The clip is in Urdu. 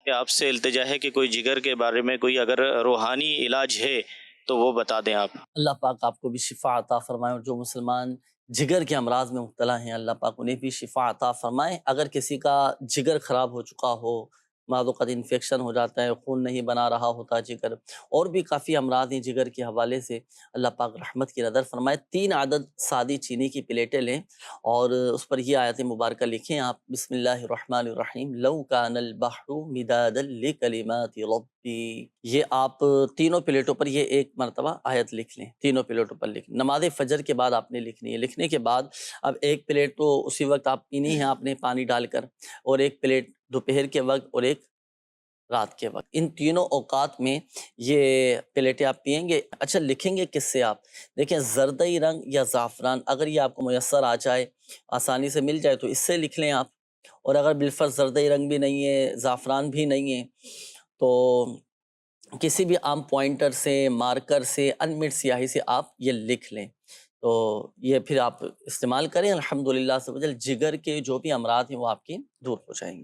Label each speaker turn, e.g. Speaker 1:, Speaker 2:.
Speaker 1: کہ آپ سے التجا ہے کہ کوئی جگر کے بارے میں کوئی اگر روحانی علاج ہے تو وہ بتا دیں آپ۔
Speaker 2: اللہ پاک آپ کو بھی شفا عطا فرمائے، اور جو مسلمان جگر کے امراض میں مبتلا ہیں اللہ پاک انہیں بھی شفا عطا فرمائے۔ اگر کسی کا جگر خراب ہو چکا ہو، بعض اوقات انفیکشن ہو جاتا ہے، خون نہیں بنا رہا ہوتا جگر، اور بھی کافی امراض ہیں جگر کے حوالے سے، اللہ پاک رحمت کی نظر فرمائے۔ 3 عدد سادی چینی کی پلیٹیں لیں اور اس پر یہ آیت مبارکہ لکھیں آپ، بسم اللہ الرحمن الرحیم، لو کان البحر مدادا لکلمات ربی۔ یہ آپ تینوں پلیٹوں پر یہ ایک مرتبہ آیت لکھ لیں، تینوں پلیٹوں پر لکھ لیں۔ نماز فجر کے بعد آپ نے لکھنی ہے۔ لکھنے کے بعد اب ایک پلیٹ تو اسی وقت آپ پینی ہے آپ نے پانی ڈال کر، اور ایک پلیٹ دوپہر کے وقت، اور ایک رات کے وقت۔ ان تینوں اوقات میں یہ پلیٹیں آپ پئیں گے۔ اچھا لکھیں گے کس سے آپ؟ دیکھیں زردئی رنگ یا زعفران، اگر یہ آپ کو میسر آ جائے، آسانی سے مل جائے تو اس سے لکھ لیں آپ، اور اگر بالفرض زردئی رنگ بھی نہیں ہے، زعفران بھی نہیں ہے، تو کسی بھی عام پوائنٹر سے، مارکر سے، انمٹ سیاہی سے آپ یہ لکھ لیں، تو یہ پھر آپ استعمال کریں، الحمدللہ سے جگر کے جو بھی امراض ہیں وہ آپ کی دور ہو جائیں گے۔